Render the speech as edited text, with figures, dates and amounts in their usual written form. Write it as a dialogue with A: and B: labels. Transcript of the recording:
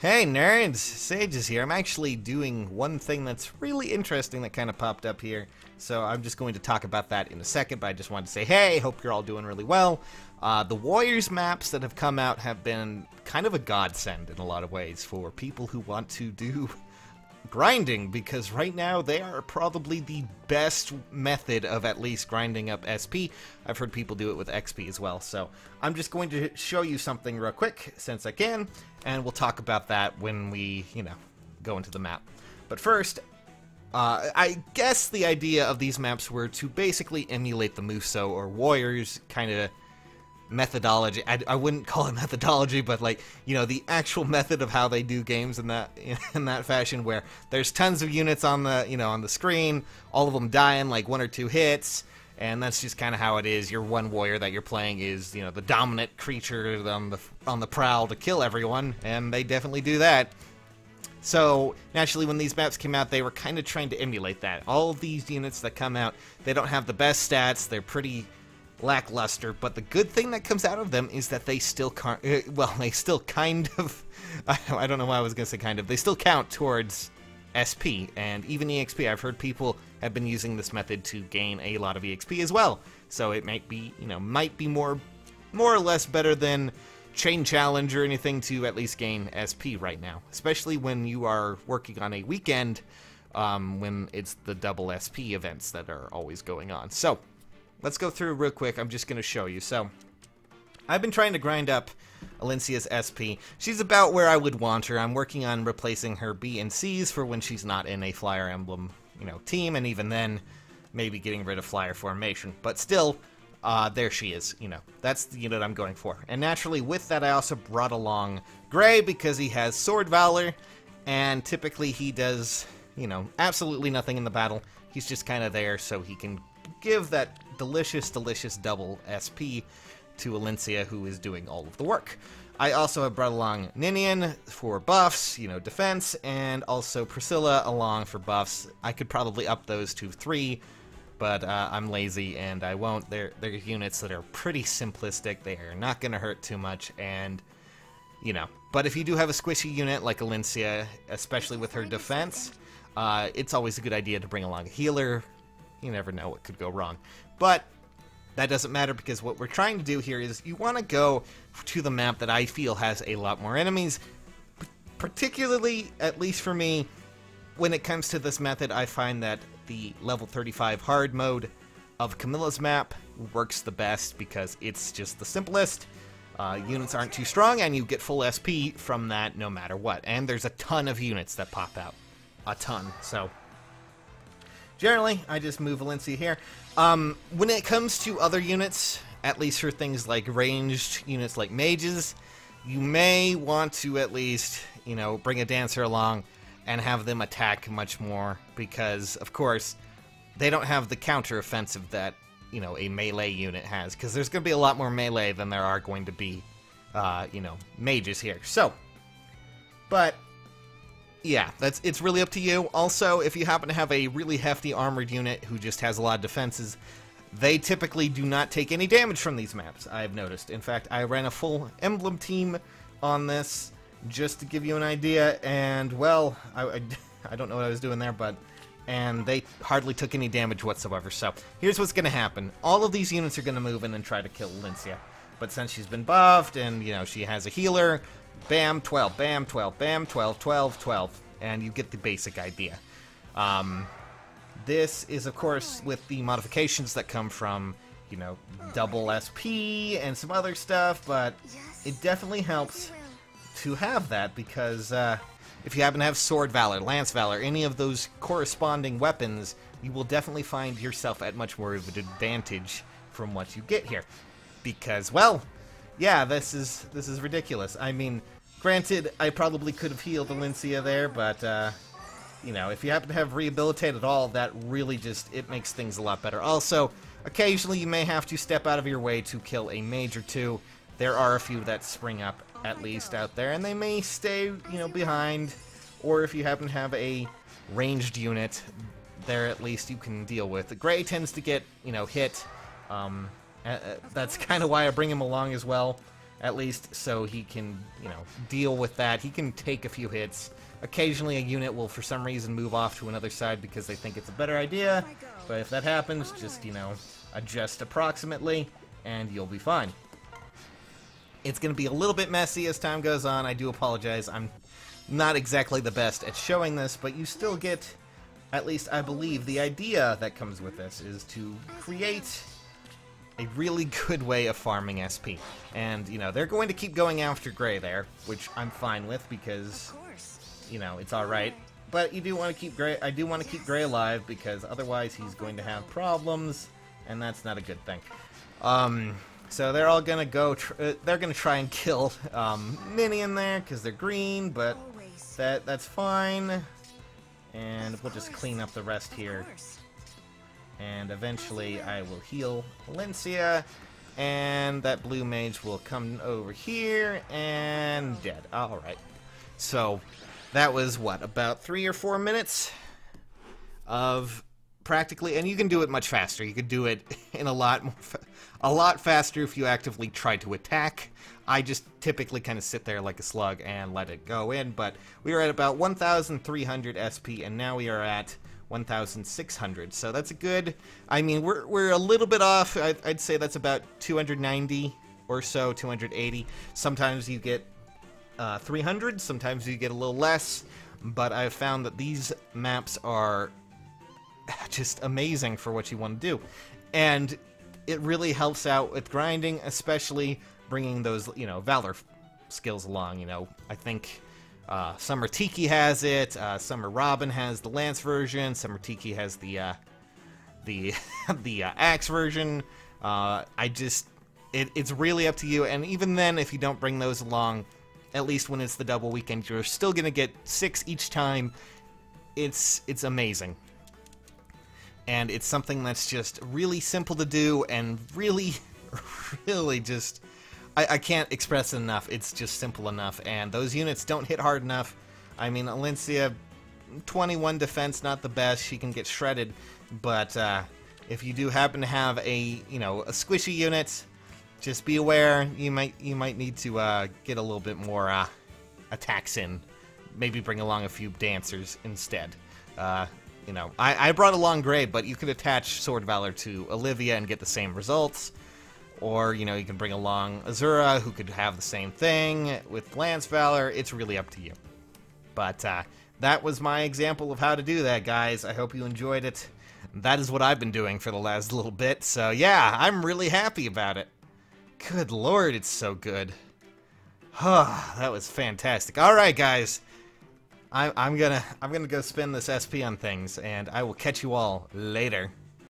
A: Hey nerds, Sage is here. I'm actually doing one thing that's really interesting that kind of popped up here. So I'm just going to talk about that in a second, but I just wanted to say, hey, hope you're all doing really well. The Warriors maps that have come out have been kind of a godsend in a lot of ways for people who want to do grinding, because right now they are probably the best method of at least grinding up SP. I've heard people do it with XP as well, so I'm just going to show you something real quick since I can, and we'll talk about that when we, go into the map. But first, I guess the idea of these maps were to basically emulate the Muso or Warriors kind of methodology. I wouldn't call it methodology, but the actual method of how they do games in that fashion, where there's tons of units on the on the screen, all of them die in like one or two hits, and that's just kind of how it is. Your one warrior that you're playing is the dominant creature on the prowl to kill everyone, and they definitely do that. So naturally, when these maps came out, they were kind of trying to emulate that. All of these units that come out, they don't have the best stats. They're pretty lackluster, but the good thing that comes out of them is that they still they still kind of I don't know why I was gonna say kind of, they still count towards SP and even EXP. I've heard people have been using this method to gain a lot of EXP as well, so it might be more or less better than Chain Challenge or anything to at least gain SP right now, especially when you are working on a weekend, when it's the double SP events that are always going on. So let's go through real quick. I'm just going to show you. So, I've been trying to grind up Alencia's SP. She's about where I would want her. I'm working on replacing her B and C's for when she's not in a Flyer Emblem, team, and even then, maybe getting rid of Flyer Formation. But still, there she is. That's the unit I'm going for. And naturally, with that, I also brought along Gray because he has Sword Valor, and typically he does, absolutely nothing in the battle. He's just kind of there so he can give that delicious double SP to Alencia, who is doing all of the work. I also have brought along Ninian for buffs, defense, and also Priscilla along for buffs. I could probably up those to 3, but I'm lazy and I won't. They're units that are pretty simplistic. They are not going to hurt too much, and but if you do have a squishy unit like Alencia, especially with her defense, it's always a good idea to bring along a healer. You never know what could go wrong. But that doesn't matter, because what we're trying to do here is you want to go to the map that I feel has a lot more enemies. Particularly, at least for me, when it comes to this method, I find that the level 35 hard mode of Camilla's map works the best because it's just the simplest. Units aren't too strong, and you get full SP from that no matter what. And there's a ton of units that pop out. A ton. So generally, I just move Alencia here. When it comes to other units, at least for things like ranged units like mages, you may want to at least, bring a dancer along and have them attack much more, because, of course, they don't have the counter-offensive that, a melee unit has, because there's going to be a lot more melee than there are going to be, mages here. So, but yeah, it's really up to you. Also, if you happen to have a really hefty armored unit who just has a lot of defenses, they typically do not take any damage from these maps, I've noticed. In fact, I ran a full emblem team on this, just to give you an idea, and, well, I don't know what I was doing there, and they hardly took any damage whatsoever. So, here's what's going to happen. All of these units are going to move in and try to kill Alencia. But since she's been buffed, and, she has a healer, bam, 12, bam, 12, bam, 12, 12, 12, and you get the basic idea. This is, of course, with the modifications that come from, double SP and some other stuff, but it definitely helps to have that, because if you happen to have Sword Valor, Lance Valor, any of those corresponding weapons, you will definitely find yourself at much more of an advantage from what you get here. Because, well, yeah, this is ridiculous. I mean, granted, I probably could have healed Alencia there, but, if you happen to have Rehabilitate at all, that really it makes things a lot better. Also, occasionally you may have to step out of your way to kill a mage or two. There are a few that spring up, at least, out there, and they may stay, behind. Or if you happen to have a ranged unit, there at least you can deal with. The Gray tends to get, hit. That's kind of why I bring him along as well. At least so he can, you know, deal with that. He can take a few hits. Occasionally a unit will, for some reason, move off to another side because they think it's a better idea. But if that happens, just, you know, adjust approximately, and you'll be fine. It's going to be a little bit messy as time goes on. I do apologize. I'm not exactly the best at showing this, but you still get, at least I believe, the idea that comes with this is to create a really good way of farming SP. And, you know, they're going to keep going after Gray there, which I'm fine with because, you know, it's alright. But you do want to keep Gray, I do want to keep Gray alive because otherwise he's going to have problems, and that's not a good thing. So they're all gonna go, they're gonna try and kill Minion there because they're green, but that's fine. And we'll just clean up the rest here. And eventually I will heal Valencia, and that blue mage will come over here, and dead. Alright. So, that was, what, about 3 or 4 minutes of practically, and you can do it much faster. You could do it in a lot faster if you actively try to attack. I just typically kind of sit there like a slug and let it go in, but we are at about 1,300 SP, and now we are at 1,600, so that's a good, I mean, we're a little bit off. I'd say that's about 290 or so, 280. Sometimes you get 300, sometimes you get a little less, but I've found that these maps are just amazing for what you want to do. And it really helps out with grinding, especially bringing those, you know, Valor skills along, you know. I think Summer Tiki has it, Summer Robin has the Lance version, Summer Tiki has the Axe version. It's really up to you, and even then, if you don't bring those along, at least when it's the double weekend, you're still gonna get 6 each time. It's amazing. And it's something that's just really simple to do, and really, really just, I can't express it enough. It's just simple enough, and those units don't hit hard enough. I mean, Alencia, 21 defense, not the best. She can get shredded, but if you do happen to have a, you know, a squishy unit, just be aware. You might need to get a little bit more attacks in. Maybe bring along a few dancers instead. You know, I brought along Gray, but you could attach Sword Valor to Olivia and get the same results. Or, you know, you can bring along Azura, who could have the same thing with Lance Valor. It's really up to you. But that was my example of how to do that, guys. I hope you enjoyed it. That is what I've been doing for the last little bit. So, yeah, I'm really happy about it. Good lord, it's so good. That was fantastic. All right, guys. I'm gonna go spend this SP on things, and I will catch you all later.